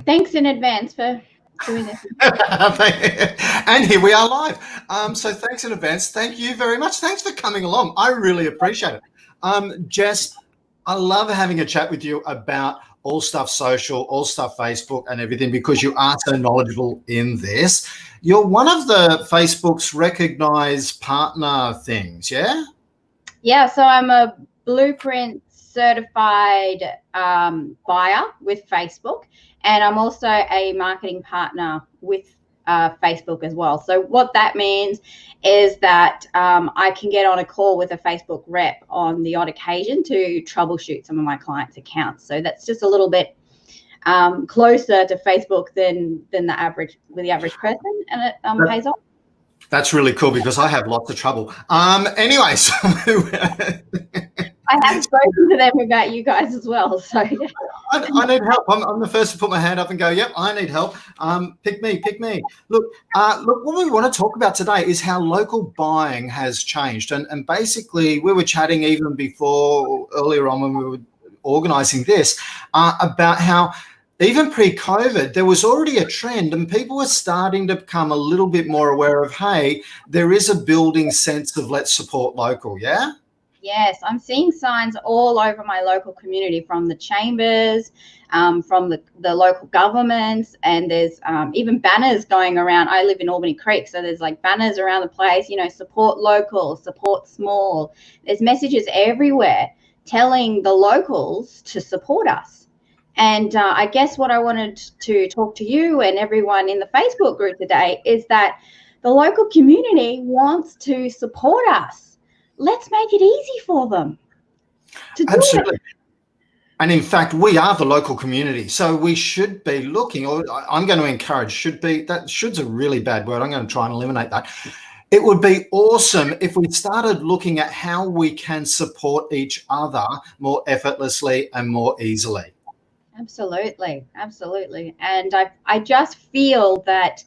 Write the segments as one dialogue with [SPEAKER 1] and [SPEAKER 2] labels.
[SPEAKER 1] Thanks in advance for doing this.
[SPEAKER 2] And here we are live. So thanks in advance. Thank you very much. Thanks for coming along. I really appreciate it. Jess, I love having a chat with you about all stuff social, all stuff Facebook and everything, because you are so knowledgeable in this. You're one of the Facebook's recognised partner things, yeah?
[SPEAKER 1] Yeah, so I'm a Blueprint certified buyer with Facebook, and I'm also a marketing partner with Facebook as well. So what that means is that I can get on a call with a Facebook rep on the odd occasion to troubleshoot some of my clients' accounts. So that's just a little bit closer to Facebook than the average person, and it pays off.
[SPEAKER 2] That's really cool because I have lots of trouble. Anyway, so
[SPEAKER 1] I have spoken to them about you guys as well. So
[SPEAKER 2] I need help. I'm the first to put my hand up and go, yep, I need help. Pick me. Look, what we want to talk about today is how local buying has changed. And basically, we were chatting even before, earlier on when we were organising this, about how even pre-COVID, there was already a trend and people were starting to become a little bit more aware of, hey, there is a building sense of let's support local, yeah?
[SPEAKER 1] Yes, I'm seeing signs all over my local community, from the chambers, from the local governments, and there's even banners going around. I live in Albany Creek, so there's like banners around the place, support local, support small. There's messages everywhere telling the locals to support us. And I guess what I wanted to talk to you and everyone in the Facebook group today is that the local community wants to support us. Let's make it easy for them to do
[SPEAKER 2] Absolutely.
[SPEAKER 1] it.
[SPEAKER 2] And in fact, we are the local community. So we should be looking, or I'm going to encourage, should's a really bad word. I'm going to try and eliminate that. It would be awesome if we started looking at how we can support each other more effortlessly and more easily.
[SPEAKER 1] Absolutely. And I just feel that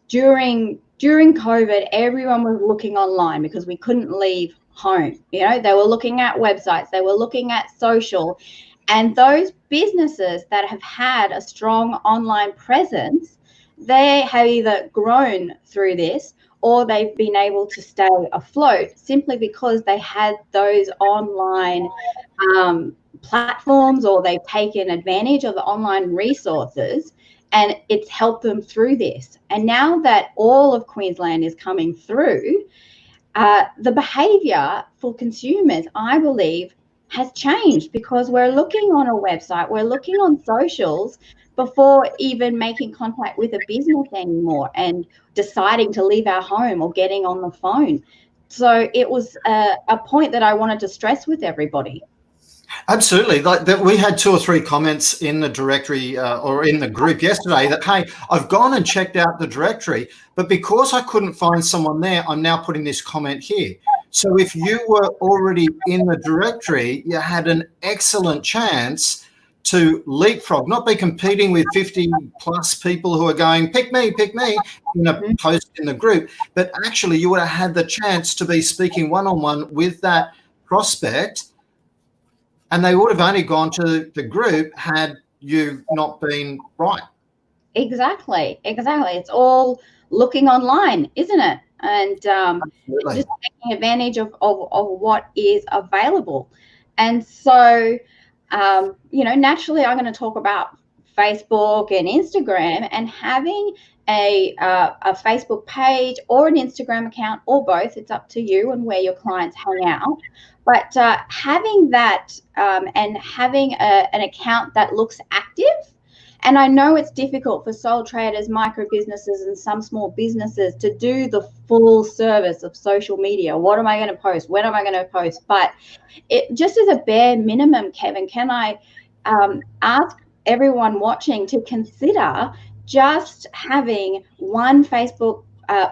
[SPEAKER 1] during COVID, everyone was looking online because we couldn't leave home. They were looking at websites, they were looking at social, and those businesses that have had a strong online presence, they have either grown through this or they've been able to stay afloat simply because they had those online platforms, or they've taken advantage of the online resources, and it's helped them through this. And now that all of Queensland is coming through, the behaviour for consumers, I believe, has changed, because we're looking on a website, we're looking on socials before even making contact with a business anymore and deciding to leave our home or getting on the phone. So it was a point that I wanted to stress with everybody.
[SPEAKER 2] Absolutely. We had 2 or 3 comments in the directory or in the group yesterday that, hey, I've gone and checked out the directory, but because I couldn't find someone there, I'm now putting this comment here. So if you were already in the directory, you had an excellent chance to leapfrog, not be competing with 50 plus people who are going, pick me in a post in the group, but actually you would have had the chance to be speaking one-on-one with that prospect. And they would have only gone to the group had you not been right.
[SPEAKER 1] Exactly. It's all looking online, isn't it? And just taking advantage of what is available. And so, naturally, I'm going to talk about Facebook and Instagram, and having a Facebook page or an Instagram account, or both. It's up to you and where your clients hang out. But having that and having an account that looks active. And I know it's difficult for sole traders, micro businesses, and some small businesses to do the full service of social media. What am I going to post? When am I going to post? But it just as a bare minimum, Kevin, can I ask everyone watching to consider just having one Facebook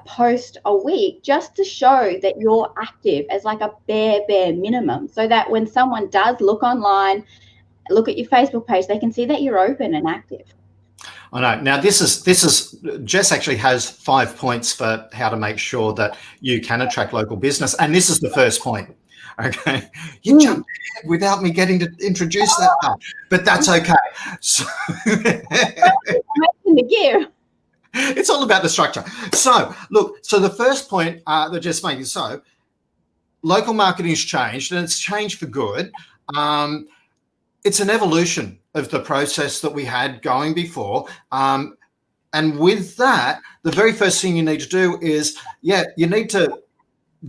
[SPEAKER 1] post a week, just to show that you're active, as like a bare minimum, so that when someone does look online, look at your Facebook page, they can see that you're open and active.
[SPEAKER 2] I know. Now, this is Jess actually has 5 points for how to make sure that you can attract local business, and this is the first point. Okay, you jumped ahead without me getting to introduce that part, but that's okay. So
[SPEAKER 1] in the gear.
[SPEAKER 2] it's all about the structure. So look, so the first point that just making, so local marketing has changed, and it's changed for good. It's an evolution of the process that we had going before. And with that, the very first thing you need to do is, you need to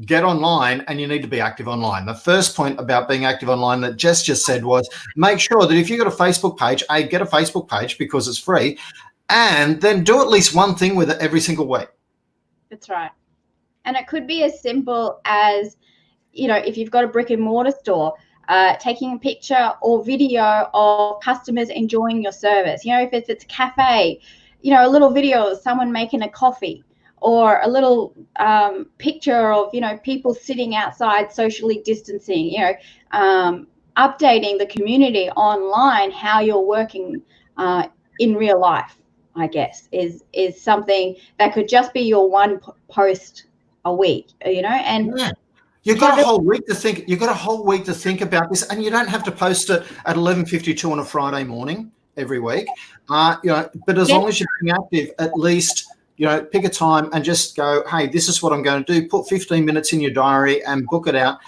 [SPEAKER 2] get online and you need to be active online. The first point about being active online that Jess just said was make sure that if you've got a Facebook page, get a Facebook page because it's free, and then do at least one thing with it every single week.
[SPEAKER 1] That's right. And it could be as simple as, if you've got a brick and mortar store, taking a picture or video of customers enjoying your service. If it's a cafe, a little video of someone making a coffee, or a little picture of, people sitting outside socially distancing, updating the community online how you're working in real life, I guess, is something that could just be your one post a week, and
[SPEAKER 2] you've got a whole week to think. You've got a whole week to think about this, and you don't have to post it at 11:52 on a Friday morning every week. But as long as you're being active, at least pick a time and just go, hey, this is what I'm going to do. Put 15 minutes in your diary and book it out.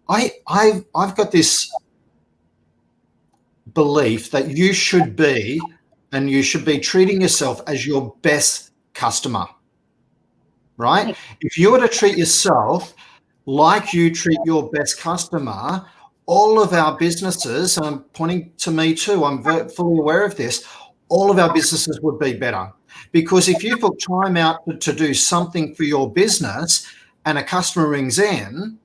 [SPEAKER 2] I've got this belief that you should be treating yourself as your best customer, right? If you were to treat yourself like you treat your best customer, all of our businesses, and I'm pointing to me too, I'm fully aware of this, all of our businesses would be better. Because if you put time out to do something for your business and a customer rings in,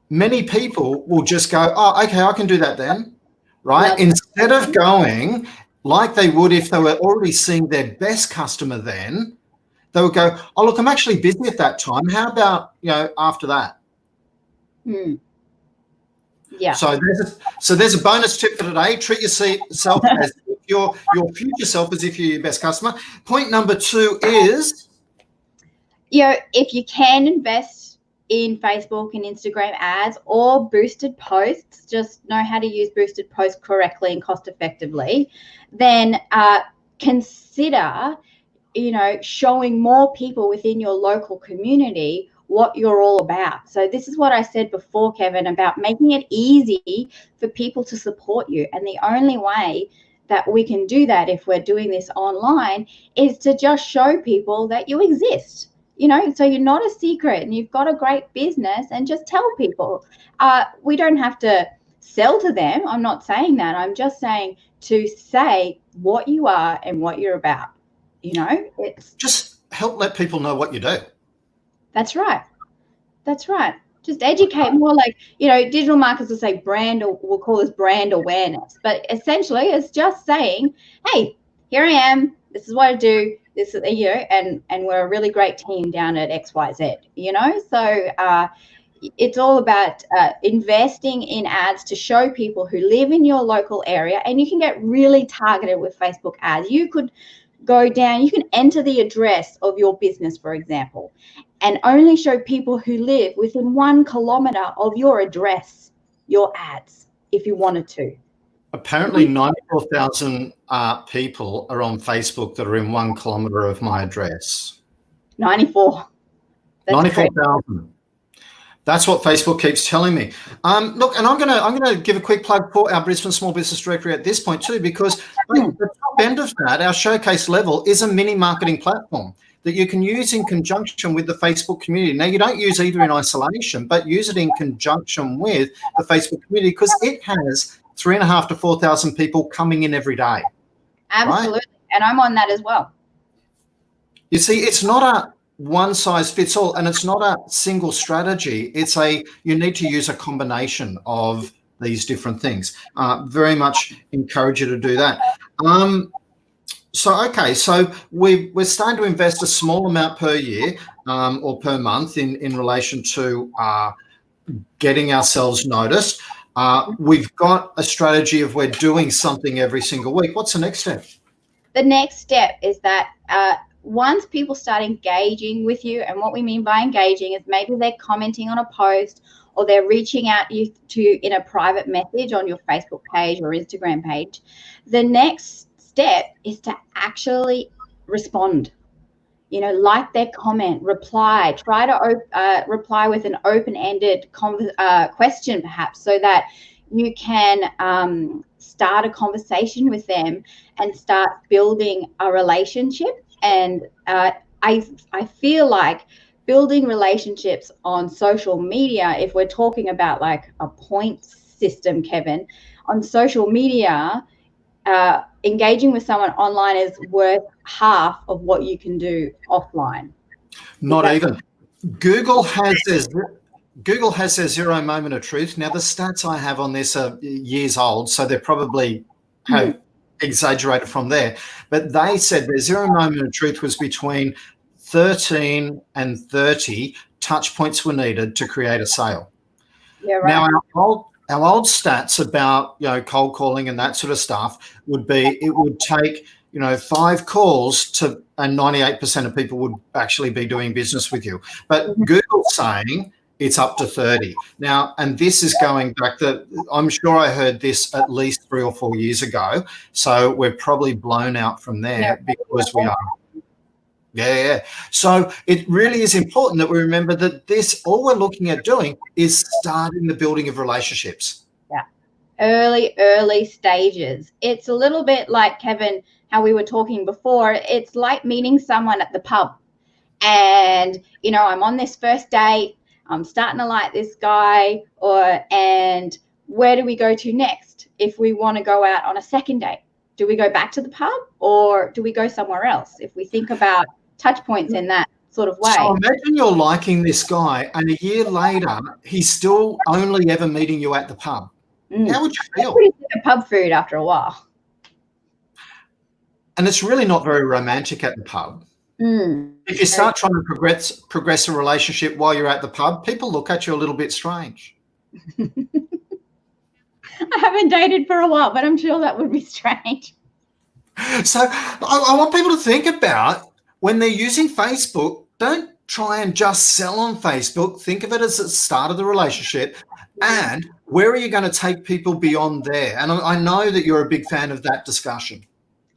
[SPEAKER 2] many people will just go, oh, okay, I can do that then, right? Yeah. Instead of going like they would if they were already seeing their best customer then, they would go, oh, look, I'm actually busy at that time. How about, after that?
[SPEAKER 1] Yeah.
[SPEAKER 2] So there's a bonus tip for today. Treat yourself as if your future self as if you're your best customer. Point number 2 is,
[SPEAKER 1] if you can invest in Facebook and Instagram ads or boosted posts, just know how to use boosted posts correctly and cost effectively, then consider showing more people within your local community what you're all about. So this is what I said before, Kevin, about making it easy for people to support you. And the only way that we can do that if we're doing this online is to just show people that you exist, so you're not a secret and you've got a great business, and just tell people. We don't have to sell to them. I'm not saying that. I'm just saying to say what you are and what you're about. It's
[SPEAKER 2] just help let people know what you do.
[SPEAKER 1] That's right. Just educate more, like, digital marketers will say brand, or we'll call this brand awareness. But essentially it's just saying, hey, here I am. This is what I do. This is, and we're a really great team down at XYZ, So it's all about investing in ads to show people who live in your local area, and you can get really targeted with Facebook ads. You could go down, you can enter the address of your business, for example, and only show people who live within 1 kilometer of your address your ads if you wanted to.
[SPEAKER 2] Apparently 94,000 people are on Facebook that are in 1 kilometer of my address.
[SPEAKER 1] 94.
[SPEAKER 2] 94,000. That's what Facebook keeps telling me. Look, and I'm gonna give a quick plug for our Brisbane Small Business Directory at this point too, because the top end of that, our showcase level, is a mini marketing platform that you can use in conjunction with the Facebook community. Now, you don't use either in isolation, but use it in conjunction with the Facebook community, because it has 3,500 to 4,000 people coming in every day.
[SPEAKER 1] Absolutely, right? And I'm on that as well.
[SPEAKER 2] You see, it's not a one size fits all, and it's not a single strategy. You need to use a combination of these different things. Very much encourage you to do that. So we're starting to invest a small amount per year or per month in relation to getting ourselves noticed. We've got a strategy of we're doing something every single week. What's the next step?
[SPEAKER 1] The next step is that once people start engaging with you, and what we mean by engaging is maybe they're commenting on a post or they're reaching out you to in a private message on your Facebook page or Instagram page, the next step is to actually respond. Like their comment, reply, try to reply with an open-ended question, perhaps, so that you can start a conversation with them and start building a relationship. And I feel like building relationships on social media, if we're talking about like a point system, Kevin, on social media, engaging with someone online is worth half of what you can do offline.
[SPEAKER 2] Not even. Google has their 0 moment of truth. Now, the stats I have on this are years old, so they're probably have exaggerated from there. But they said their 0 moment of truth was between 13 and 30 touch points were needed to create a sale.
[SPEAKER 1] Yeah, right.
[SPEAKER 2] Now, our old stats about cold calling and that sort of stuff would be it would take 5 calls to, and 98% of people would actually be doing business with you. But Google's saying it's up to 30 now, and this is going back I'm sure I heard this at least 3 or 4 years ago. So we're probably blown out from there because we are. Yeah. So it really is important that we remember that all we're looking at doing is starting the building of relationships.
[SPEAKER 1] Yeah. Early stages. It's a little bit like, Kevin, how we were talking before. It's like meeting someone at the pub. And, I'm on this first date. I'm starting to like this guy. And where do we go to next if we want to go out on a second date? Do we go back to the pub or do we go somewhere else? If we think about touch points in that sort of way.
[SPEAKER 2] So imagine you're liking this guy and a year later he's still only ever meeting you at the pub. How would you feel?
[SPEAKER 1] Pretty sick of pub food after a while.
[SPEAKER 2] And it's really not very romantic at the pub. If you start trying to progress a relationship while you're at the pub, people look at you a little bit strange.
[SPEAKER 1] I haven't dated for a while, but I'm sure that would be strange.
[SPEAKER 2] So I want people to think about when they're using Facebook, don't try and just sell on Facebook. Think of it as the start of the relationship. And where are you going to take people beyond there? And I know that you're a big fan of that discussion.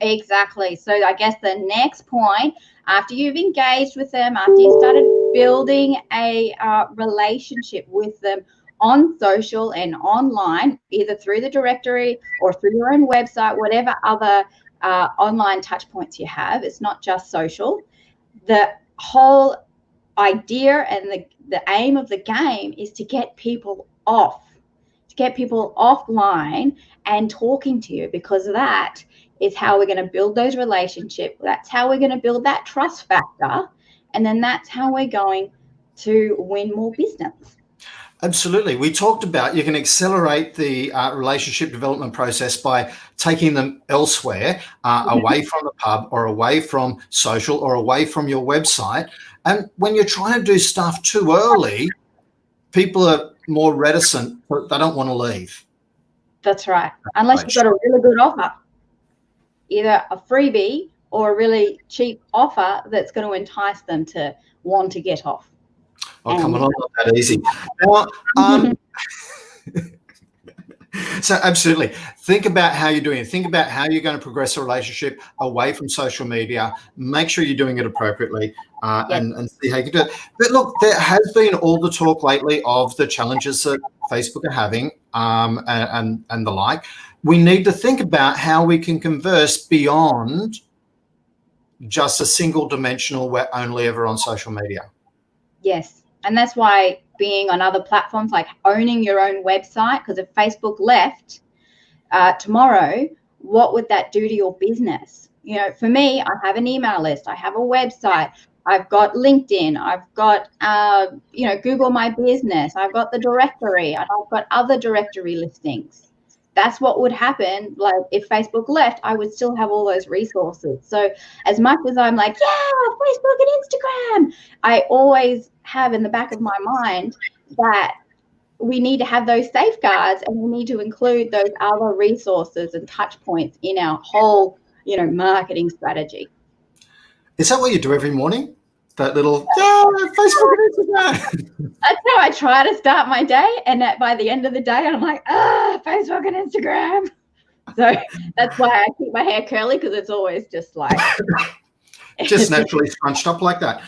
[SPEAKER 1] Exactly. So I guess the next point, after you've engaged with them, after you started building a relationship with them on social and online, either through the directory or through your own website, whatever other online touch points you have, it's not just social. The whole idea and the aim of the game is to get people offline and talking to you, because that is how we're going to build those relationships. That's how we're going to build that trust factor. And then that's how we're going to win more business.
[SPEAKER 2] Absolutely. We talked about you can accelerate the relationship development process by taking them elsewhere, away from the pub or away from social or away from your website. And when you're trying to do stuff too early, people are more reticent. They don't want to leave.
[SPEAKER 1] That's right. Unless you've got a really good offer, either a freebie or a really cheap offer that's going to entice them to want to get off.
[SPEAKER 2] Oh, come on, not that easy. Now, so absolutely. Think about how you're doing it. Think about how you're going to progress a relationship away from social media. Make sure you're doing it appropriately and see how you can do it. But look, there has been all the talk lately of the challenges that Facebook are having and the like. We need to think about how we can converse beyond just a single dimensional, we're only ever on social media.
[SPEAKER 1] Yes. And that's why being on other platforms, like owning your own website, because if Facebook left tomorrow, what would that do to your business? For me, I have an email list, I have a website, I've got LinkedIn, I've got, Google My Business, I've got the directory, and I've got other directory listings. That's what would happen. Like if Facebook left, I would still have all those resources. So as much as I'm like, yeah, Facebook and Instagram, I always have in the back of my mind that we need to have those safeguards, and we need to include those other resources and touch points in our whole, marketing strategy.
[SPEAKER 2] Is that what you do every morning? That little, yeah, Facebook and Instagram.
[SPEAKER 1] That's how I try to start my day. And by the end of the day, I'm like, Facebook and Instagram. So that's why I keep my hair curly, because it's always just like.
[SPEAKER 2] Just naturally scrunched up like that.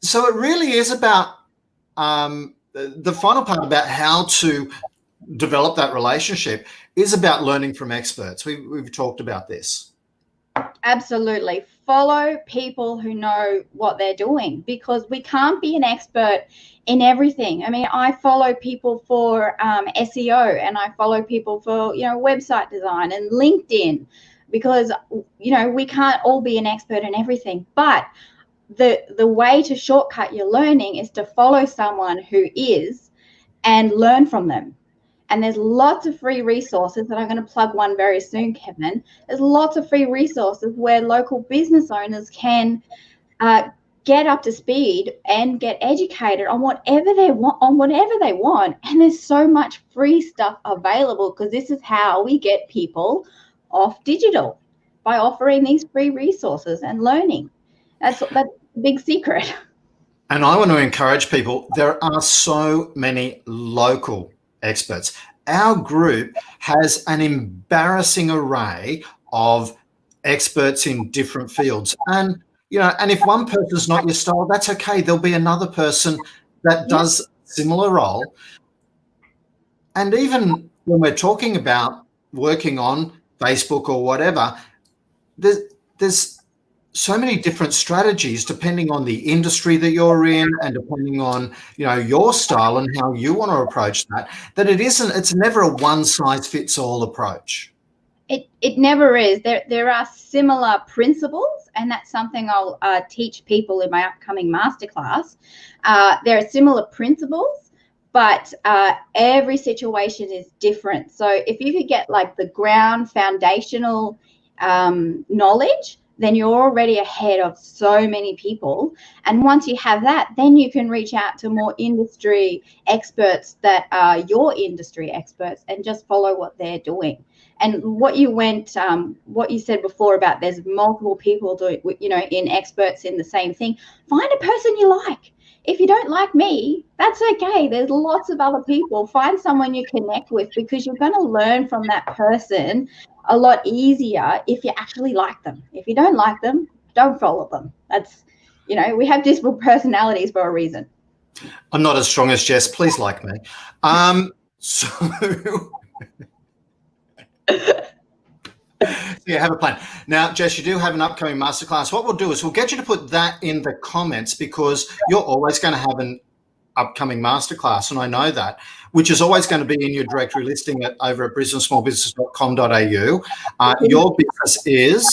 [SPEAKER 2] So it really is about the final part about how to develop that relationship is about learning from experts. We've talked about this.
[SPEAKER 1] Absolutely. Follow people who know what they're doing, because we can't be an expert in everything. I mean, I follow people for SEO, and I follow people for, website design and LinkedIn, because, we can't all be an expert in everything. But the way to shortcut your learning is to follow someone who is and learn from them. And there's lots of free resources, and I'm going to plug one very soon, Kevin. There's lots of free resources where local business owners can get up to speed and get educated on whatever they want. And there's so much free stuff available, because this is how we get people off digital, by offering these free resources and learning. That's a big secret.
[SPEAKER 2] And I want to encourage people. There are so many local experts. Our group has an embarrassing array of experts in different fields. And, and if one person's not your style, that's okay. There'll be another person that does a similar role. And even when we're talking about working on Facebook or whatever, there's so many different strategies depending on the industry that you're in, and depending on, your style and how you want to approach that it's never a one size fits all approach.
[SPEAKER 1] It never is. There are similar principles, and that's something I'll teach people in my upcoming masterclass. There are similar principles, but every situation is different. So if you could get like the ground foundational knowledge, then you're already ahead of so many people. And once you have that, then you can reach out to more industry experts that are your industry experts, and just follow what they're doing. And what you said before about there's multiple people doing, in experts in the same thing. Find a person you like. If you don't like me, that's okay. There's lots of other people. Find someone you connect with, because you're going to learn from that person a lot easier if you actually like them. If you don't like them, don't follow them. That's, we have different personalities for a reason.
[SPEAKER 2] I'm not as strong as Jess. Please like me. So yeah, have a plan. Now, Jess, you do have an upcoming masterclass. What we'll do is we'll get you to put that in the comments, because you're always going to have an upcoming masterclass, and I know that, which is always going to be in your directory listing over at brisbanesmallbusiness.com.au. Your business is?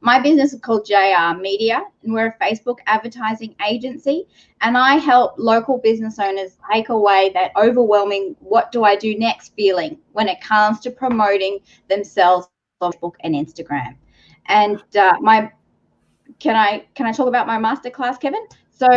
[SPEAKER 1] My business is called JR Media, and we're a Facebook advertising agency, and I help local business owners take away that overwhelming what do I do next feeling when it comes to promoting themselves on Facebook and Instagram. And can I talk about my masterclass, Kevin? So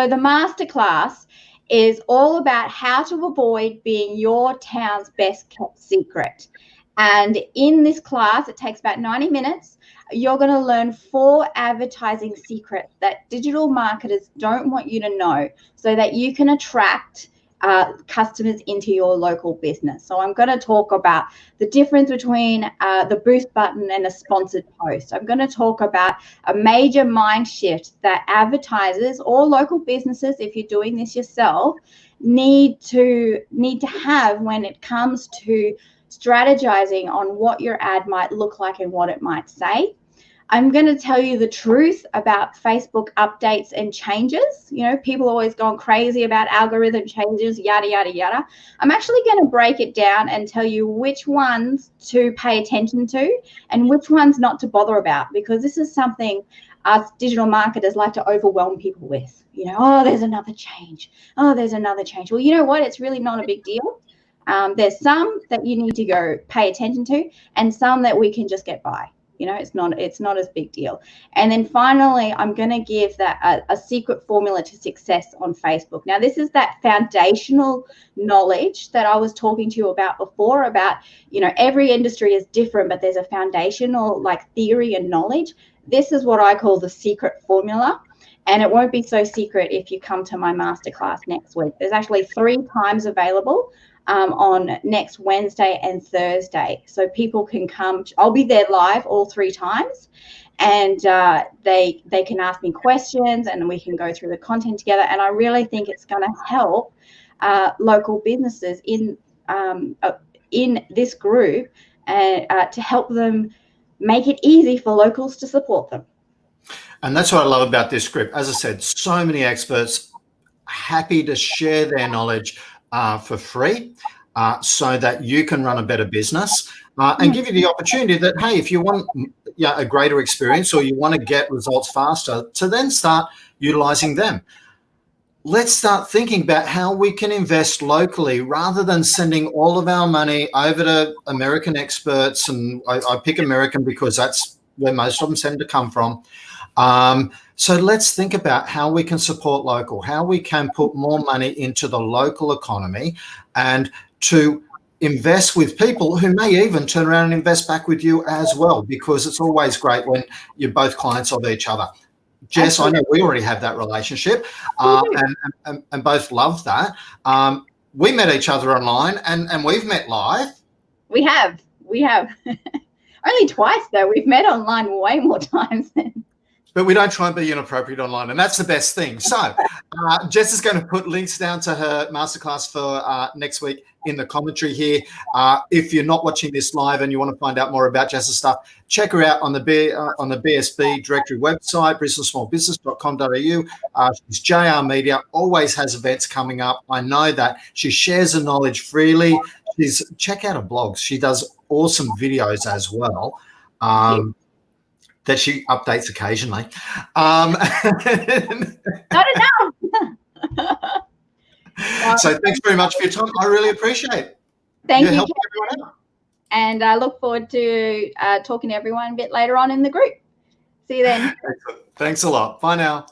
[SPEAKER 1] the masterclass is all about how to avoid being your town's best kept secret. And in this class, it takes about 90 minutes. You're going to learn 4 advertising secrets that digital marketers don't want you to know, so that you can attract customers into your local business. So I'm going to talk about the difference between the boost button and a sponsored post. I'm going to talk about a major mind shift that advertisers or local businesses, if you're doing this yourself, need to have when it comes to strategizing on what your ad might look like and what it might say. I'm going to tell you the truth about Facebook updates and changes. People are always going crazy about algorithm changes, yada, yada, yada. I'm actually going to break it down and tell you which ones to pay attention to and which ones not to bother about, because this is something us digital marketers like to overwhelm people with. There's another change. Oh, there's another change. Well, you know what? It's really not a big deal. There's some that you need to go pay attention to, and some that we can just get by. It's not as big deal. And then finally, I'm going to give that a secret formula to success on Facebook. Now, this is that foundational knowledge that I was talking to you about before, about, every industry is different, but there's a foundational like theory and knowledge. This is what I call the secret formula. And it won't be so secret if you come to my masterclass next week. There's actually 3 times available on next Wednesday and Thursday. So people can come. I'll be there live all 3 times. And they can ask me questions and we can go through the content together. And I really think it's going to help local businesses in this group to help them make it easy for locals to support them.
[SPEAKER 2] And that's what I love about this group. As I said, so many experts happy to share their knowledge for free so that you can run a better business and give you the opportunity that, hey, if you want a greater experience or you want to get results faster, to then start utilizing them. Let's start thinking about how we can invest locally rather than sending all of our money over to American experts. And I pick American because that's where most of them tend to come from. So let's think about how we can support local, how we can put more money into the local economy and to invest with people who may even turn around and invest back with you as well, because it's always great when you're both clients of each other. Jess, absolutely. I know we already have that relationship and both love that. We met each other online and we've met live.
[SPEAKER 1] We have. Only twice though. We've met online way more times than.
[SPEAKER 2] But we don't try and be inappropriate online, and that's the best thing. So Jess is going to put links down to her masterclass for next week in the commentary here. If you're not watching this live and you want to find out more about Jess's stuff, check her out on the BSB directory website, bristolsmallbusiness.com.au. She's JR Media, always has events coming up. I know that. She shares the knowledge freely. Check out her blogs. She does awesome videos as well. That she updates occasionally.
[SPEAKER 1] Not enough.
[SPEAKER 2] So thanks very much for your time. I really appreciate it.
[SPEAKER 1] Thank you. Helping everyone out. And I look forward to talking to everyone a bit later on in the group. See you then.
[SPEAKER 2] Excellent. Thanks a lot. Bye now.